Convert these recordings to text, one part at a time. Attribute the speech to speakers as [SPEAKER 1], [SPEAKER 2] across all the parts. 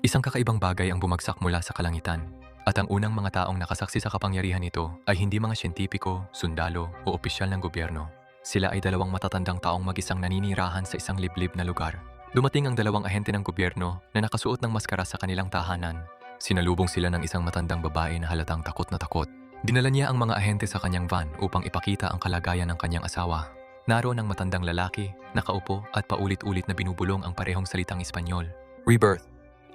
[SPEAKER 1] Isang kakaibang bagay ang bumagsak mula sa kalangitan. At ang unang mga taong nakasaksi sa kapangyarihan nito ay hindi mga siyentipiko, sundalo o opisyal ng gobyerno. Sila ay dalawang matatandang taong mag-isang naninirahan sa isang liblib na lugar. Dumating ang dalawang ahente ng gobyerno na nakasuot ng maskara sa kanilang tahanan. Sinalubong sila ng isang matandang babae na halatang takot na takot. Dinala niya ang mga ahente sa kanyang van upang ipakita ang kalagayan ng kanyang asawa. Naroon ang matandang lalaki, nakaupo at paulit-ulit na binubulong ang parehong salitang Espanyol. Rebirth.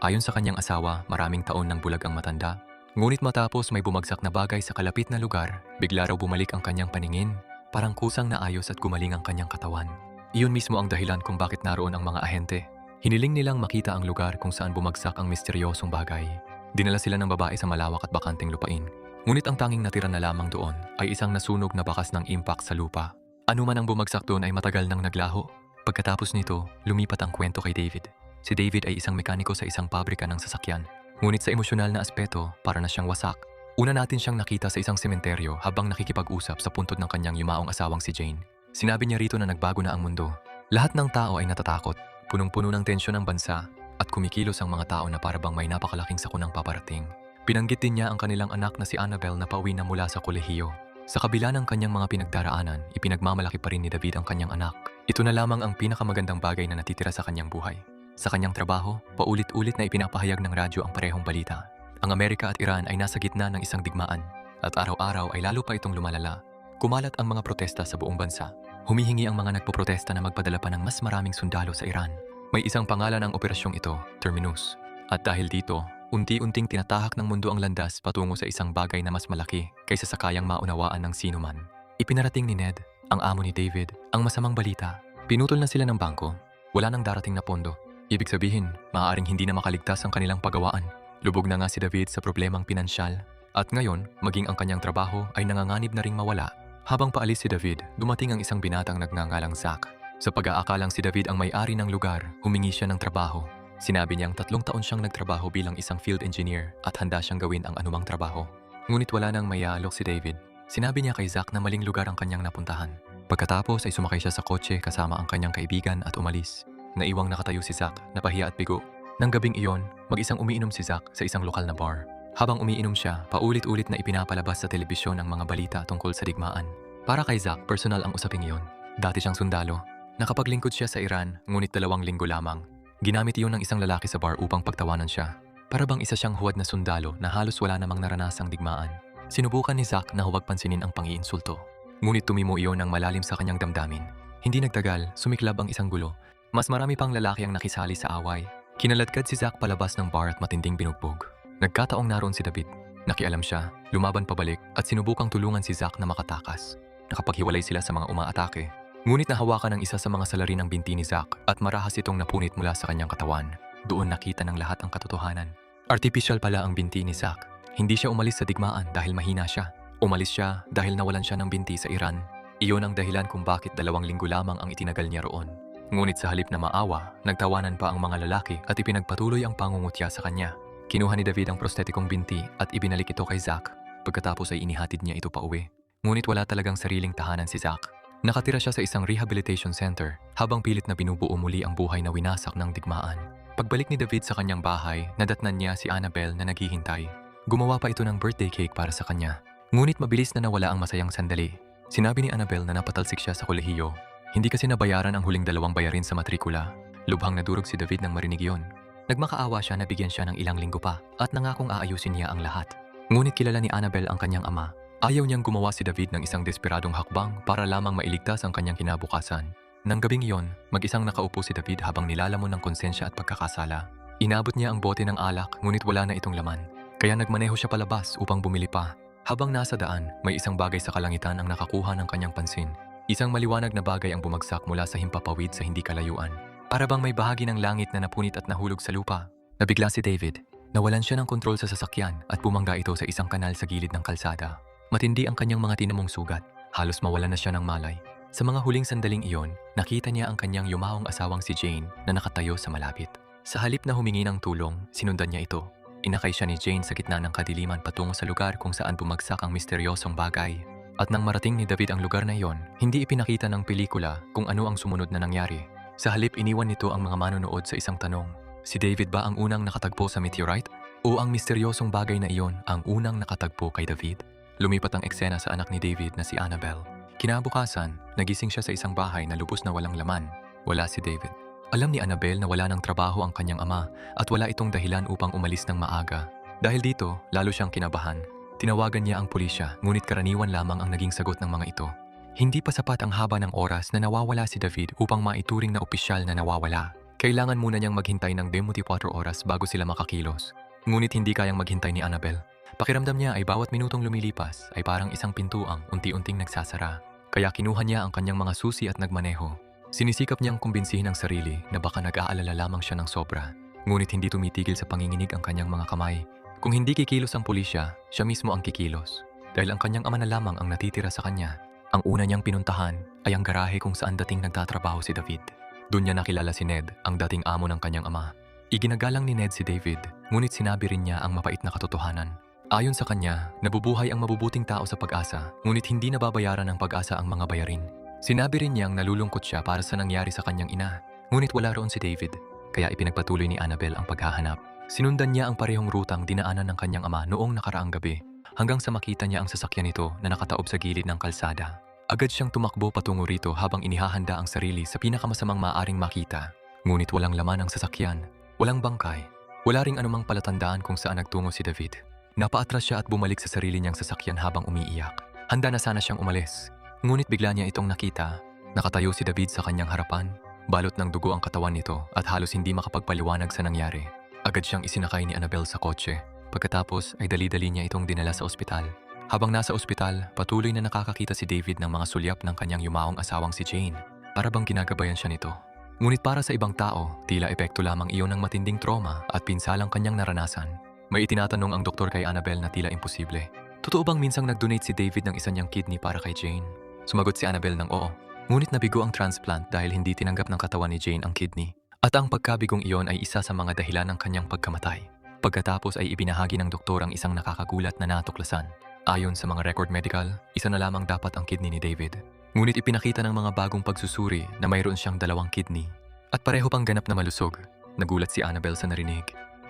[SPEAKER 1] Ayon sa kanyang asawa, maraming taon nang bulag ang matanda. Ngunit matapos may bumagsak na bagay sa kalapit na lugar, bigla raw bumalik ang kanyang paningin. Parang kusang naayos at gumaling ang kanyang katawan. Iyon mismo ang dahilan kung bakit naroon ang mga ahente. Hiniling nilang makita ang lugar kung saan bumagsak ang misteryosong bagay. Dinala sila ng babae sa malawak at bakanting lupain. Ngunit ang tanging natira na lamang doon ay isang nasunog na bakas ng impact sa lupa. Ano man ang bumagsak doon ay matagal nang naglaho. Pagkatapos nito, lumipat ang kwento kay David. Si David ay isang mekaniko sa isang pabrika ng sasakyan. Ngunit sa emosyonal na aspeto, para na siyang wasak. Una natin siyang nakita sa isang sementeryo habang nakikipag-usap sa puntod ng kanyang yumaong asawang si Jane. Sinabi niya rito na nagbago na ang mundo. Lahat ng tao ay natatakot, punong-puno ng tensyon ng bansa, at kumikilos ang mga tao na parabang may napakalaking sakunang paparating. Binanggit din niya ang kanilang anak na si Annabelle na pauwi na mula sa kolehiyo. Sa kabila ng kanyang mga pinagdaraanan, ipinagmamalaki pa rin ni David ang kanyang anak. Ito na lamang ang pinakamagandang bagay na natitira sa kanyang buhay. Sa kanyang trabaho, paulit-ulit na ipinapahayag ng radyo ang parehong balita. Ang Amerika at Iran ay nasa gitna ng isang digmaan, at araw-araw ay lalo pa itong lumalala. Kumalat ang mga protesta sa buong bansa. Humihingi ang mga nagpoprotesta na magpadala pa ng mas maraming sundalo sa Iran. May isang pangalan ang operasyong ito, Terminus. At dahil dito, unti-unting tinatahak ng mundo ang landas patungo sa isang bagay na mas malaki kaysa sa kayang maunawaan ng sinuman. Ipinarating ni Ned, ang amo ni David, ang masamang balita. Pinutol na sila ng bangko. Wala nang darating na pondo. Ibig sabihin, maaaring hindi na makaligtas ang kanilang pagawaan. Lubog na nga si David sa problemang pinansyal. At ngayon, maging ang kanyang trabaho ay nanganganib na ring mawala. Habang paalis si David, dumating ang isang binatang nagngangalang Zach. Sa pag-aakalang si David ang may-ari ng lugar, humingi siya ng trabaho. Sinabi niyang 3 taon siyang nagtrabaho bilang isang field engineer at handa siyang gawin ang anumang trabaho. Ngunit wala nang mayaalok si David. Sinabi niya kay Zach na maling lugar ang kanyang napuntahan. Pagkatapos ay sumakay siya sa kotse kasama ang kanyang kaibigan at umalis. Naiwang nakatayo si Zach, napahiya at bigo. Nang gabing iyon, mag-isang umiinom si Zach sa isang lokal na bar. Habang umiinom siya, paulit-ulit na ipinapalabas sa telebisyon ang mga balita tungkol sa digmaan. Para kay Zach, personal ang usaping iyon. Dati siyang sundalo. Nakapaglingkod siya sa Iran, ngunit 2 linggo lamang. Ginamit iyon ng isang lalaki sa bar upang pagtawanan siya. Para bang isa siyang huwad na sundalo na halos wala namang naranasang digmaan. Sinubukan ni Zach na huwag pansinin ang pang-iinsulto. Ngunit tumimo iyon ng malalim sa kanyang damdamin. Hindi nagtagal, sumiklab ang isang gulo. Mas marami pang lalaki ang nakisali sa away. Kinaladkad si Zach palabas ng bar at matinding binugbog. Nagkataong naroon si David. Nakialam siya, lumaban pabalik at sinubukang tulungan si Zach na makatakas. Nakapaghiwalay sila sa mga umaatake. Ngunit nahawakan ng isa sa mga salarin ng binti ni Zach at marahas itong napunit mula sa kanyang katawan. Doon nakita ng lahat ang katotohanan. Artificial pala ang binti ni Zach. Hindi siya umalis sa digmaan dahil mahina siya. Umalis siya dahil nawalan siya ng binti sa Iran. Iyon ang dahilan kung bakit 2 linggo lamang ang itinagal niya roon. Ngunit sa halip na maawa, nagtawanan pa ang mga lalaki at ipinagpatuloy ang pangungutya sa kanya. Kinuha ni David ang prostetikong binti at ibinalik ito kay Zach. Pagkatapos ay inihatid niya ito pauwi. Ngunit wala talagang sariling tahanan si Zach. Nakatira siya sa isang rehabilitation center habang pilit na binubuo muli ang buhay na winasak ng digmaan. Pagbalik ni David sa kanyang bahay, nadatnan niya si Annabelle na naghihintay. Gumawa pa ito ng birthday cake para sa kanya. Ngunit mabilis na nawala ang masayang sandali. Sinabi ni Annabelle na napatalsik siya sa kolehiyo. Hindi kasi nabayaran ang huling 2 bayarin sa matrikula. Lubhang nadurog si David nang marinig iyon. Nagmakaawa siya na bigyan siya ng ilang linggo pa at nangakong aayusin niya ang lahat. Ngunit kilala ni Annabelle ang kanyang ama. Ayaw niyang gumawa si David ng isang desperadong hakbang para lamang mailigtas ang kanyang kinabukasan. Nang gabing iyon, mag-isang nakaupo si David habang nilalamon ng konsensya at pagkakasala. Inabot niya ang bote ng alak ngunit wala na itong laman. Kaya nagmaneho siya palabas upang bumili pa. Habang nasa daan, may isang bagay sa kalangitan ang nakakuha ng kanyang pansin. Isang maliwanag na bagay ang bumagsak mula sa himpapawid sa hindi kalayuan. Para bang may bahagi ng langit na napunit at nahulog sa lupa. Nabigla si David. Nawalan siya ng kontrol sa sasakyan at bumangga ito sa isang kanal sa gilid ng kalsada. Matindi ang kanyang mga tinamong sugat. Halos mawalan na siya ng malay. Sa mga huling sandaling iyon, nakita niya ang kanyang yumaong asawang si Jane na nakatayo sa malapit. Sa halip na humingi ng tulong, sinundan niya ito. Inakay siya ni Jane sa gitna ng kadiliman patungo sa lugar kung saan bumagsak ang misteryosong bagay. At nang marating ni David ang lugar na iyon, hindi ipinakita ng pelikula kung ano ang sumunod na nangyari. Sa halip iniwan nito ang mga manonood sa isang tanong. Si David ba ang unang nakatagpo sa meteorite? O ang misteryosong bagay na iyon ang unang nakatagpo kay David? Lumipat ang eksena sa anak ni David na si Annabel. Kinabukasan, nagising siya sa isang bahay na lubos na walang laman. Wala si David. Alam ni Annabel na wala ng trabaho ang kanyang ama at wala itong dahilan upang umalis ng maaga. Dahil dito, lalo siyang kinabahan. Tinawagan niya ang pulisya, ngunit karaniwan lamang ang naging sagot ng mga ito. Hindi pa sapat ang haba ng oras na nawawala si David upang maituring na opisyal na nawawala. Kailangan muna niyang maghintay ng 24 oras bago sila makakilos. Ngunit hindi kayang maghintay ni Annabel. Pakiramdam niya ay bawat minutong lumilipas ay parang isang pintuang unti-unting nagsasara. Kaya kinuha niya ang kanyang mga susi at nagmaneho. Sinisikap niyang kumbinsihin ang sarili na baka nag-aalala lamang siya ng sobra. Ngunit hindi tumitigil sa panginginig ang kanyang mga kamay. Kung hindi kikilos ang pulisya, siya mismo ang kikilos. Dahil ang kanyang ama na lamang ang natitira sa kanya. Ang una niyang pinuntahan ay ang garahe kung saan dating nagtatrabaho si David. Doon niya nakilala si Ned, ang dating amo ng kanyang ama. Iginagalang ni Ned si David, ngunit sinabi rin niya ang mapait na katotohanan. Ayon sa kanya, nabubuhay ang mabubuting tao sa pag-asa, ngunit hindi nababayaran ng pag-asa ang mga bayarin. Sinabi rin niyang nalulungkot siya para sa nangyari sa kanyang ina, ngunit wala roon si David, kaya ipinagpatuloy ni Annabel ang paghahanap. Sinundan niya ang parehong rutang dinaanan ng kanyang ama noong nakaraang gabi, hanggang sa makita niya ang sasakyan nito na nakataob sa gilid ng kalsada. Agad siyang tumakbo patungo rito habang inihahanda ang sarili sa pinakamasamang maaaring makita. Ngunit walang laman ang sasakyan, walang bangkay, wala ring anumang palatandaan kung saan nagtungo si David. Napaatras siya at bumalik sa sarili niyang sasakyan habang umiiyak. Handa na sana siyang umalis. Ngunit bigla niya itong nakita. Nakatayo si David sa kanyang harapan. Balot ng dugo ang katawan nito at halos hindi makapagpaliwanag sa nangyari. Agad siyang isinakay ni Annabel sa kotse. Pagkatapos ay dali-dali niya itong dinala sa ospital. Habang nasa ospital, patuloy na nakakakita si David ng mga sulyap ng kanyang yumaong asawang si Jane. Para bang ginagabayan siya nito. Ngunit para sa ibang tao, tila epekto lamang iyon ng matinding trauma at pinsalang kanyang naranasan. May itinatanong ang doktor kay Annabel na tila imposible. Totoo bang minsang nag-donate si David ng isa niyang kidney para kay Jane? Sumagot si Annabel ng oo. Ngunit nabigo ang transplant dahil hindi tinanggap ng katawan ni Jane ang kidney. At ang pagkabigong iyon ay isa sa mga dahilan ng kanyang pagkamatay. Pagkatapos ay ibinahagi ng doktor ang isang nakakagulat na natuklasan. Ayon sa mga record medical, isa na lamang dapat ang kidney ni David. Ngunit ipinakita ng mga bagong pagsusuri na mayroon siyang 2 kidney. At pareho pang ganap na malusog. Nagulat si Annabel sa narinig.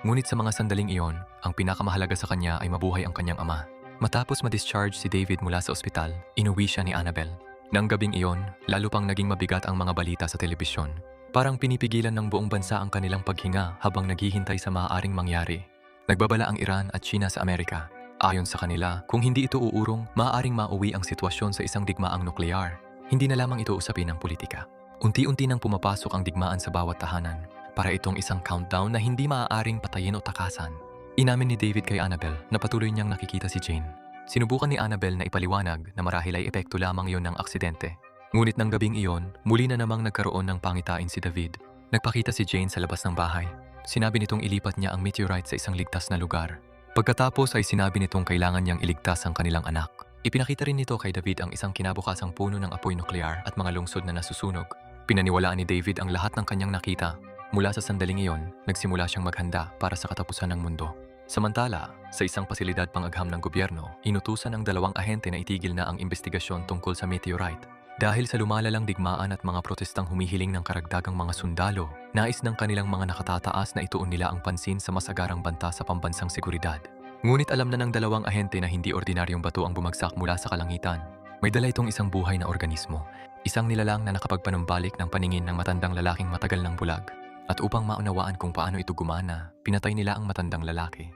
[SPEAKER 1] Ngunit sa mga sandaling iyon, ang pinakamahalaga sa kanya ay mabuhay ang kanyang ama. Matapos ma-discharge si David mula sa ospital, inuwi siya ni Annabel. Nang gabing iyon, lalo pang naging mabigat ang mga balita sa telebisyon. Parang pinipigilan ng buong bansa ang kanilang paghinga habang naghihintay sa maaaring mangyari. Nagbabala ang Iran at China sa Amerika. Ayon sa kanila, kung hindi ito uurong, maaaring mauwi ang sitwasyon sa isang digmaang nuklear. Hindi na lamang ito usapin ng politika. Unti-unti nang pumapasok ang digmaan sa bawat tahanan. Para itong isang countdown na hindi maaaring patayin o takasan. Inamin ni David kay Annabel na patuloy niyang nakikita si Jane. Sinubukan ni Annabel na ipaliwanag na marahil ay epekto lamang iyon ng aksidente. Ngunit ng gabing iyon, muli na namang nagkaroon ng pangitain si David. Nagpakita si Jane sa labas ng bahay. Sinabi nitong ilipat niya ang meteorite sa isang ligtas na lugar. Pagkatapos ay sinabi nitong kailangan niyang iligtas ang kanilang anak. Ipinakita rin nito kay David ang isang kinabukasang puno ng apoy nuklear at mga lungsod na nasusunog. Pinaniwalaan ni David ang lahat ng kanyang nakita. Mula sa sandaling iyon, nagsimula siyang maghanda para sa katapusan ng mundo. Samantala, sa isang pasilidad pang-agham ng gobyerno, inutusan ng 2 ahente na itigil na ang investigasyon tungkol sa meteorite. Dahil sa lumalalang digmaan at mga protestang humihiling ng karagdagang mga sundalo, nais ng kanilang mga nakatataas na ituon nila ang pansin sa mas agarang banta sa pambansang seguridad. Ngunit alam na ng 2 ahente na hindi ordinaryong bato ang bumagsak mula sa kalangitan. May dala itong isang buhay na organismo, isang nilalang na nakapagpanumbalik ng paningin ng matandang lalaking matagal ng bulag. At upang maunawaan kung paano ito gumana, pinatay nila ang matandang lalaki.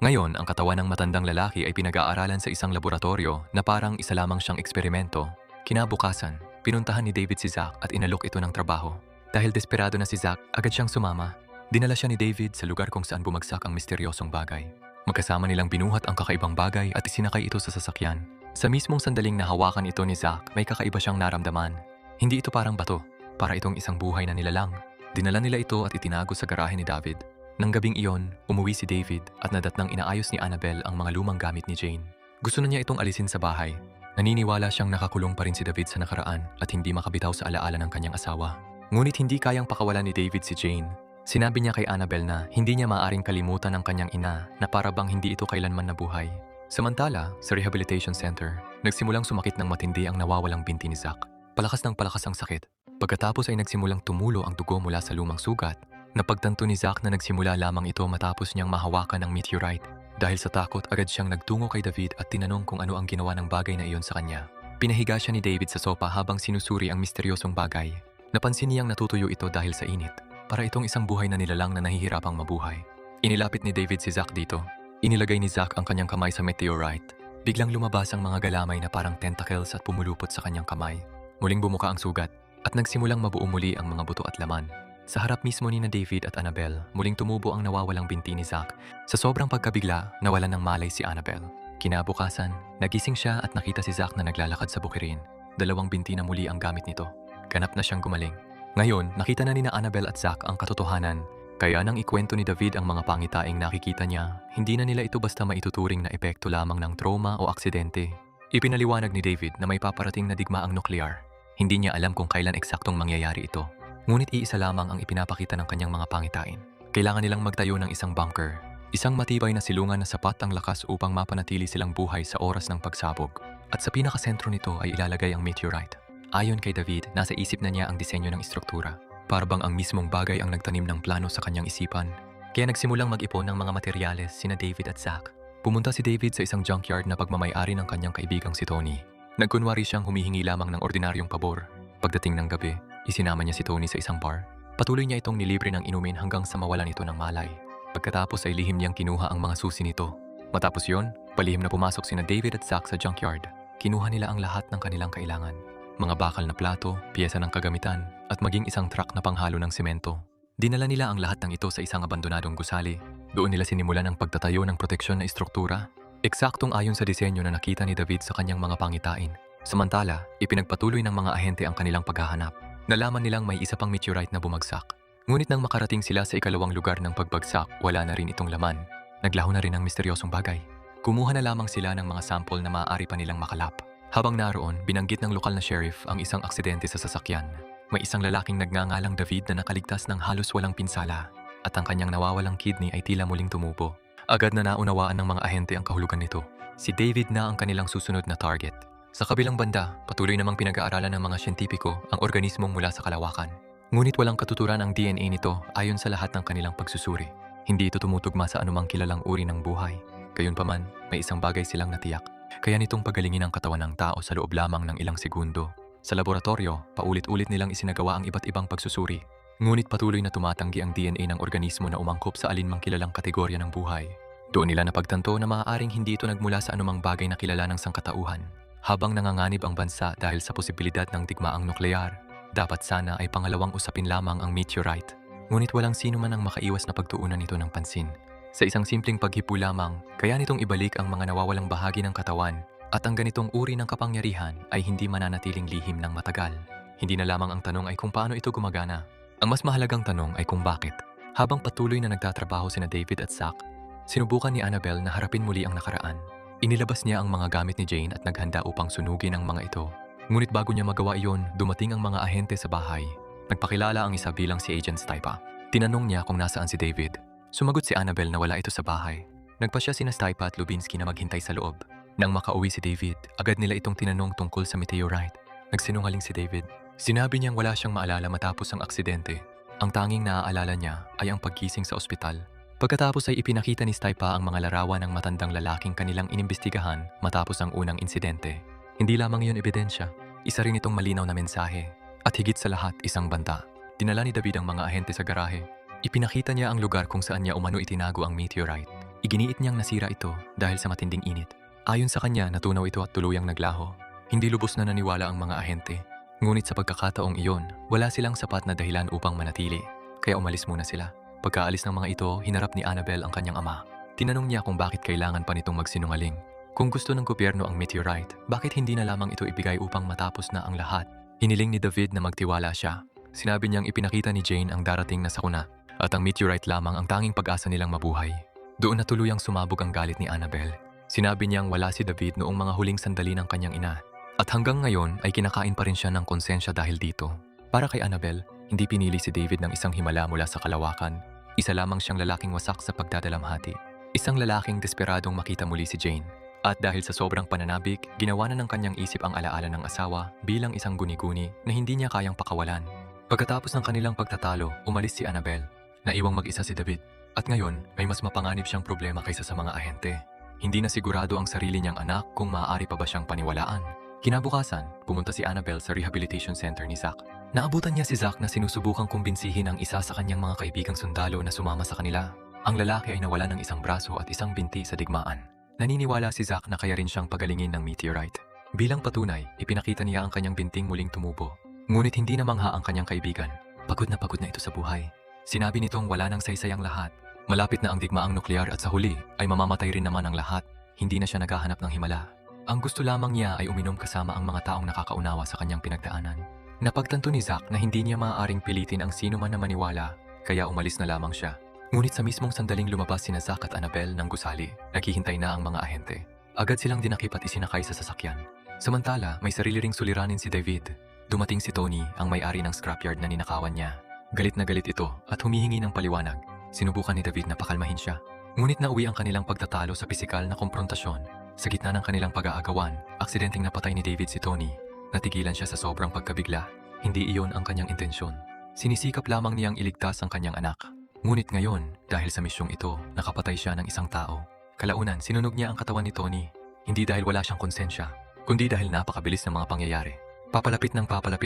[SPEAKER 1] Ngayon, ang katawan ng matandang lalaki ay pinag-aaralan sa isang laboratorio na parang isa lamang siyang eksperimento. Kinabukasan, pinuntahan ni David si Zack at inalok ito ng trabaho. Dahil desperado na si Zack, agad siyang sumama. Dinala siya ni David sa lugar kung saan bumagsak ang misteryosong bagay. Magkasama nilang binuhat ang kakaibang bagay at isinakay ito sa sasakyan. Sa mismong sandaling na hawakan ito ni Zack, may kakaiba siyang naramdaman. Hindi ito parang bato, para itong isang buhay na nilalang. Dinala nila ito at itinago sa garahe ni David. Nang gabing iyon, umuwi si David at nadatnang inaayos ni Annabel ang mga lumang gamit ni Jane. Gusto na niya itong alisin sa bahay. Naniniwala siyang nakakulong pa rin si David sa nakaraan at hindi makabitaw sa alaala ng kanyang asawa. Ngunit hindi kayang pakawalan ni David si Jane. Sinabi niya kay Annabel na hindi niya maaaring kalimutan ang kanyang ina na para bang hindi ito kailanman nabuhay. Samantala, sa rehabilitation center, nagsimulang sumakit ng matindi ang nawawalang binti ni Zack. Palakas ng palakas ang sakit. Pagkatapos ay nagsimulang tumulo ang dugo mula sa lumang sugat. Napagtanto ni Zack na nagsimula lamang ito matapos niyang mahawakan ng meteorite. Dahil sa takot, agad siyang nagtungo kay David at tinanong kung ano ang ginawa ng bagay na iyon sa kanya. Pinahiga siya ni David sa sopa habang sinusuri ang misteryosong bagay. Napansin niyang natutuyo ito dahil sa init. Para itong isang buhay na nilalang na nahihirapang mabuhay. Inilapit ni David si Zack dito. Inilagay ni Zack ang kanyang kamay sa meteorite. Biglang lumabas ang mga galamay na parang tentacles at pumulupot sa kanyang kamay. Muling bumuka ang sugat at nagsimulang mabuo muli ang mga buto at laman. Sa harap mismo ni na David at Annabelle, muling tumubo ang nawawalang binti ni Zack. Sa sobrang pagkabigla, nawalan ng malay si Annabelle. Kinabukasan, nagising siya at nakita si Zack na naglalakad sa bukirin. 2 binti na muli ang gamit nito. Ganap na siyang gumaling. Ngayon, nakita na ni na Annabelle at Zack ang katotohanan. Kaya nang ikwento ni David ang mga pangitaing nakikita niya, hindi na nila ito basta maituturing na epekto lamang ng trauma o aksidente. Ipinaliwanag ni David na may paparating na digmaang nuklear. Hindi niya alam kung kailan eksaktong mangyayari ito. Ngunit iisa lamang ang ipinapakita ng kanyang mga pangitain. Kailangan nilang magtayo ng isang bunker. Isang matibay na silungan na sapat ang lakas upang mapanatili silang buhay sa oras ng pagsabog. At sa pinakasentro nito ay ilalagay ang meteorite. Ayon kay David, nasa isip na niya ang disenyo ng istruktura. Para bang ang mismong bagay ang nagtanim ng plano sa kanyang isipan. Kaya nagsimulang mag-ipon ng mga materyales sina David at Zack. Pumunta si David sa isang junkyard na pagmamay-ari ng kanyang kaibigang si Tony. Nagkunwari siyang humihingi lamang ng ordinaryong pabor. Pagdating ng gabi, isinama niya si Tony sa isang bar. Patuloy niya itong nilibre ng inumin hanggang sa mawalan ito ng malay. Pagkatapos ay lihim niyang kinuha ang mga susi nito. Matapos yon, palihim na pumasok sina David at Zack sa junkyard. Kinuha nila ang lahat ng kanilang kailangan. Mga bakal na plato, piyesa ng kagamitan, at maging isang truck na panghalo ng semento. Dinala nila ang lahat ng ito sa isang abandonadong gusali. Doon nila sinimulan ang pagtatayo ng proteksyon na istruktura. Eksaktong ayon sa disenyo na nakita ni David sa kanyang mga pangitain. Samantala, ipinagpatuloy ng mga ahente ang kanilang paghahanap. Nalaman nilang may isa pang meteorite na bumagsak. Ngunit nang makarating sila sa ikalawang lugar ng pagbagsak, wala na rin itong laman. Naglaho na rin ang misteryosong bagay. Kumuha na lamang sila ng mga sample na maaari pa nilang makalap. Habang naroon, binanggit ng lokal na sheriff ang isang aksidente sa sasakyan. May isang lalaking nagngangalang David na nakaligtas ng halos walang pinsala at ang kanyang nawawalang kidney ay tila muling tumubo. Agad na naunawaan ng mga ahente ang kahulugan nito. Si David na ang kanilang susunod na target. Sa kabilang banda, patuloy namang pinag-aaralan ng mga siyentipiko ang organismong mula sa kalawakan. Ngunit walang katuturan ang DNA nito ayon sa lahat ng kanilang pagsusuri. Hindi ito tumutugma sa anumang kilalang uri ng buhay. Gayunpaman, may isang bagay silang natiyak. Kaya nitong pagalingin ang katawan ng tao sa loob lamang ng ilang segundo. Sa laboratorio, paulit-ulit nilang isinagawa ang iba't ibang pagsusuri. Ngunit patuloy na tumatanggi ang DNA ng organismo na umangkop sa alinmang kilalang kategorya ng buhay. Doon nila napagtanto na maaaring hindi ito nagmula sa anumang bagay na kilala ng sangkatauhan. Habang nanganganib ang bansa dahil sa posibilidad ng digmaang nuklear, dapat sana ay pangalawang usapin lamang ang meteorite. Ngunit walang sino man ang makaiwas na pagtuunan nito ng pansin. Sa isang simpleng paghipo lamang, kaya nitong ibalik ang mga nawawalang bahagi ng katawan at ang ganitong uri ng kapangyarihan ay hindi mananatiling lihim ng matagal. Hindi na lamang ang tanong ay kung paano ito gumagana. Ang mas mahalagang tanong ay kung bakit. Habang patuloy na nagtatrabaho sina David at Zack, sinubukan ni Annabelle na harapin muli ang nakaraan. Inilabas niya ang mga gamit ni Jane at naghanda upang sunugin ang mga ito. Ngunit bago niya magawa iyon, dumating ang mga ahente sa bahay. Nagpakilala ang isa bilang si Agent Stipa. Tinanong niya kung nasaan si David. Sumagot si Annabelle na wala ito sa bahay. Nagpasya sina Stipa at Lubinsky na maghintay sa loob. Nang makauwi si David, agad nila itong tinanong tungkol sa meteorite. Nagsinungaling si David. Sinabi niyang wala siyang maalala matapos ang aksidente. Ang tanging naaalala niya ay ang paggising sa ospital. Pagkatapos ay ipinakita ni Stipa ang mga larawan ng matandang lalaking kanilang inimbestigahan matapos ang unang insidente. Hindi lamang iyon ebidensya, isa rin itong malinaw na mensahe. At higit sa lahat, isang banta. Dinala ni David ang mga ahente sa garahe. Ipinakita niya ang lugar kung saan niya umano itinago ang meteorite. Iginiit niyang nasira ito dahil sa matinding init. Ayon sa kanya, natunaw ito at tuluyang naglaho. Hindi lubos na naniwala ang mga ahente. Ngunit sa pagkakataong iyon, wala silang sapat na dahilan upang manatili. Kaya umalis muna sila. Pagkaalis ng mga ito, hinarap ni Annabelle ang kanyang ama. Tinanong niya kung bakit kailangan pa nitong magsinungaling. Kung gusto ng gobyerno ang meteorite, bakit hindi na lamang ito ibigay upang matapos na ang lahat? Hiniling ni David na magtiwala siya. Sinabi niyang ipinakita ni Jane ang darating na sakuna at ang meteorite lamang ang tanging pag-asa nilang mabuhay. Doon na tuluyang sumabog ang galit ni Annabelle. Sinabi niyang wala si David noong mga huling sandali ng kanyang ina. At hanggang ngayon ay kinakain pa rin siya ng konsensya dahil dito. Para kay Annabelle, hindi pinili si David ng isang himala mula sa kalawakan. Isa lamang siyang lalaking wasak sa pagdadalamhati. Isang lalaking desperadong makita muli si Jane. At dahil sa sobrang pananabik, ginawa na ng kanyang isip ang alaala ng asawa bilang isang guni-guni na hindi niya kayang pakawalan. Pagkatapos ng kanilang pagtatalo, umalis si Annabelle. Naiwang mag-isa si David. At ngayon, may mas mapanganib siyang problema kaysa sa mga ahente. Hindi na sigurado ang sarili niyang anak kung maaari pa ba siyang paniwalaan. Kinabukasan, pumunta si Annabelle sa rehabilitation center ni Zack. Naabutan niya si Zack na sinusubukang kumbinsihin ang isa sa kanyang mga kaibigang sundalo na sumama sa kanila. Ang lalaki ay nawala ng isang braso at isang binti sa digmaan. Naniniwala si Zack na kaya rin siyang pagalingin ng meteorite. Bilang patunay, ipinakita niya ang kanyang binting muling tumubo. Ngunit hindi namangha ang kanyang kaibigan. Pagod na ito sa buhay. Sinabi nitong wala nang saysay ang lahat. Malapit na ang digmaang nuklear at sa huli ay mamamatay rin naman ang lahat. Hindi na siya naghahanap ng himala. Ang gusto lamang niya ay uminom kasama ang mga taong nakakaunawa sa kanyang pinagdaanan. Napagtanto ni Zack na hindi niya maaaring pilitin ang sino man na maniwala, kaya umalis na lamang siya. Ngunit sa mismong sandaling lumabas sina Zack at Annabelle ng gusali, naghihintay na ang mga ahente. Agad silang dinakip at isinakay sa sasakyan. Samantala, may sarili ring suliranin si David. Dumating si Tony, ang may-ari ng scrapyard na ninakawan niya. Galit na galit ito at humihingi ng paliwanag. Sinubukan ni David na pakalmahin siya. Ngunit nauwi ang kanilang pagtatalo sa pisikal na komprontasyon. Sa gitna ng kanilang pag-aagawan, aksidenteng napatay ni David si Tony. Natigilan siya sa sobrang pagkabigla. Hindi iyon ang kanyang intensyon. Sinisikap lamang niyang iligtas ang kanyang anak. Ngunit ngayon, dahil sa misyong ito, nakapatay siya ng isang tao. Kalaunan, sinunog niya ang katawan ni Tony. Hindi dahil wala siyang konsensya, kundi dahil napakabilis ng mga pangyayari. Papalapit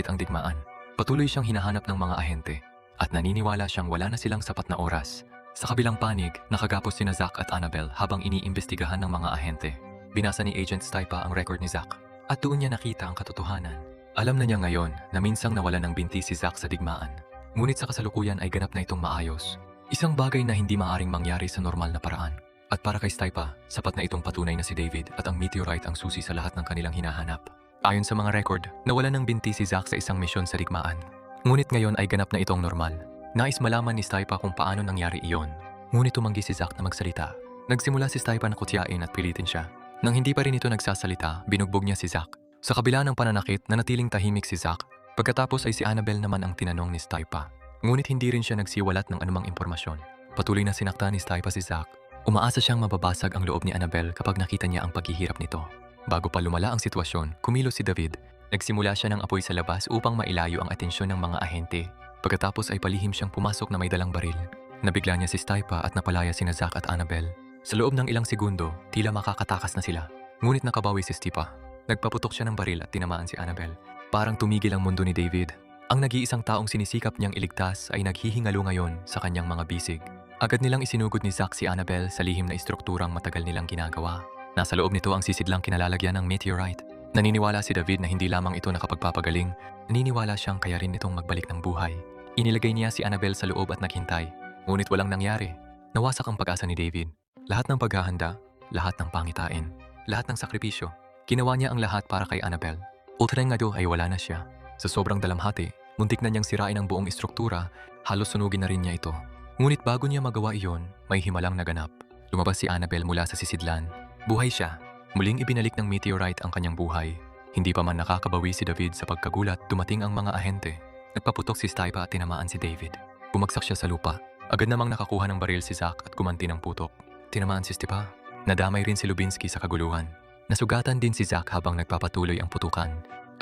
[SPEAKER 1] ang digmaan. Patuloy siyang hinahanap ng mga ahente. At naniniwala siyang wala na silang sapat na oras. Sa kabilang panig, nakagapos sina Zack at Annabelle habang iniimbestigahan ng mga ahente. Binasa ni Agent Stipa ang record ni Zack at doon niya nakita ang katotohanan. Alam na niya ngayon na minsang nawala ng binti si Zack sa digmaan. Ngunit sa kasalukuyan ay ganap na itong maayos. Isang bagay na hindi maaaring mangyari sa normal na paraan. At para kay Stipa, sapat na itong patunay na si David at ang meteorite ang susi sa lahat ng kanilang hinahanap. Ayon sa mga record, nawala ng binti si Zack sa isang misyon sa digmaan. Ngunit ngayon ay ganap na itong normal. Nais malaman ni Stipa kung paano nangyari iyon. Ngunit tumanggi si Zack na magsalita. Nagsimula si Stipa na kutyain at pilitin siya. Nang hindi pa rin ito nagsasalita, binugbog niya si Zack. Sa kabila ng pananakit, nanatiling tahimik si Zack. Pagkatapos ay si Annabelle naman ang tinanong ni Stipa. Ngunit hindi rin siya nagsiwalat ng anumang impormasyon. Patuloy na sinakta ni Stipa si Zack. Umaasa siyang mababasag ang loob ni Annabelle kapag nakita niya ang paghihirap nito. Bago pa lumala ang sitwasyon, kumilos si David. Nagsimula siya ng apoy sa labas upang mailayo ang atensyon ng mga ahente. Pagkatapos ay palihim siyang pumasok na may dalang baril. Nabigla niya si Stipa at napalaya sina Zack at Annabelle. Sa loob ng ilang segundo, tila makakatakas na sila. Ngunit nakabawi si Stipa. Nagpaputok siya ng baril at tinamaan si Annabelle. Parang tumigil ang mundo ni David. Ang nag-iisang taong sinisikap niyang iligtas ay naghihingalo ngayon sa kanyang mga bisig. Agad nilang isinugod ni Zack si Annabelle sa lihim na istrukturang matagal nilang ginagawa. Nasa loob nito ang sisidlang kinalalagyan ng meteorite. Naniniwala si David na hindi lamang ito nakapagpapagaling, naniniwala siyang kaya rin itong magbalik ng buhay. Inilagay niya si Annabelle sa loob at naghintay, ngunit walang nangyari. Nawasak ang pag-asa ni David. Lahat ng paghahanda, lahat ng pangitain, lahat ng sakripisyo, ginawa niya ang lahat para kay Annabelle. Ultrengado ay wala na siya. Sa sobrang dalamhati, muntik na niyang sirain ang buong istruktura, halos sunugin na rin niya ito. Ngunit bago niya magawa iyon, may himalang naganap. Lumabas si Annabelle mula sa sisidlan. Buhay siya. Muling ibinalik ng meteorite ang kanyang buhay. Hindi pa man nakakabawi si David sa pagkagulat, dumating ang mga ahente. Nagpaputok si Stipa at tinamaan si David. Bumagsak siya sa lupa. Agad namang nakakuha ng baril si Zack at gumanti ng putok. Tinamaan si Stipa. Nadamay rin si Lubinsky sa kaguluhan. Nasugatan din si Zack habang nagpapatuloy ang putukan.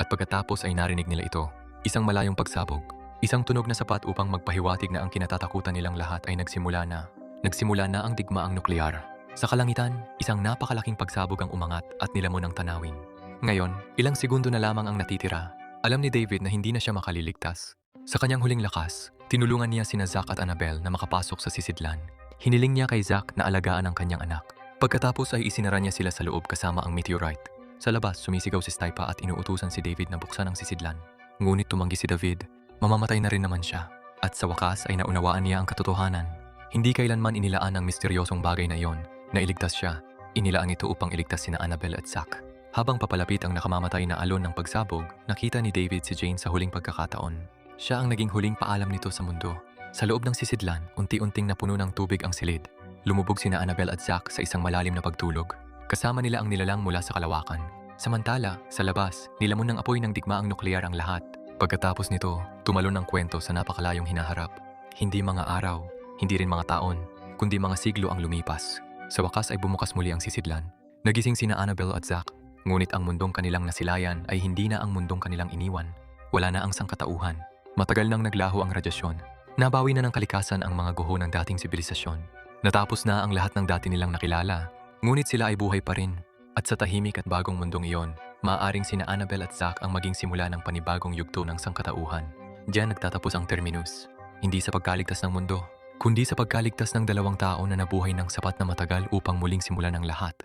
[SPEAKER 1] At pagkatapos ay narinig nila ito. Isang malayong pagsabog. Isang tunog na sapat upang magpahiwatig na ang kinatatakutan nilang lahat ay nagsimula na. Nagsimula na ang digmaang nuklear. Sa kalangitan, isang napakalaking pagsabog ang umangat at nilamon ang tanawin. Ngayon, ilang segundo na lamang ang natitira. Alam ni David na hindi na siya makaliligtas. Sa kanyang huling lakas, tinulungan niya sina Zack at Annabelle na makapasok sa sisidlan. Hiniling niya kay Zack na alagaan ang kanyang anak. Pagkatapos ay isinara niya sila sa loob kasama ang meteorite. Sa labas, sumisigaw si Stipa at inuutusan si David na buksan ang sisidlan. Ngunit tumanggi si David. Mamamatay na rin naman siya. At sa wakas ay naunawaan niya ang katotohanan. Hindi kailanman inilaan ang misteryosong bagay na iyon. Nailigtas siya. Inilaan ito upang iligtas sina Annabelle at Zack. Habang papalapit ang nakamamatay na alon ng pagsabog, nakita ni David si Jane sa huling pagkakataon. Siya ang naging huling paalam nito sa mundo. Sa loob ng sisidlan, unti-unting napuno ng tubig ang silid. Lumubog sina Annabelle at Zack sa isang malalim na pagtulog. Kasama nila ang nilalang mula sa kalawakan. Samantala, sa labas, nilamon ng apoy ng digmaang nuklear ang lahat. Pagkatapos nito, tumalon ang kwento sa napakalayong hinaharap. Hindi mga araw, hindi rin mga taon, kundi mga siglo ang lumipas. Sa wakas ay bumukas muli ang sisidlan. Nagising sina Annabelle at Zack. Ngunit ang mundong kanilang nasilayan ay hindi na ang mundong kanilang iniwan. Wala na ang sangkatauhan. Matagal nang naglaho ang radyasyon. Nabawi na ng kalikasan ang mga guho ng dating sibilisasyon. Natapos na ang lahat ng dati nilang nakilala, ngunit sila ay buhay pa rin. At sa tahimik at bagong mundong iyon, maaaring sina Annabelle at Zack ang maging simula ng panibagong yugto ng sangkatauhan. Diyan nagtatapos ang terminus. Hindi sa pagkaligtas ng mundo, kundi sa pagkaligtas ng dalawang tao na nabuhay ng sapat na matagal upang muling simulan ang lahat.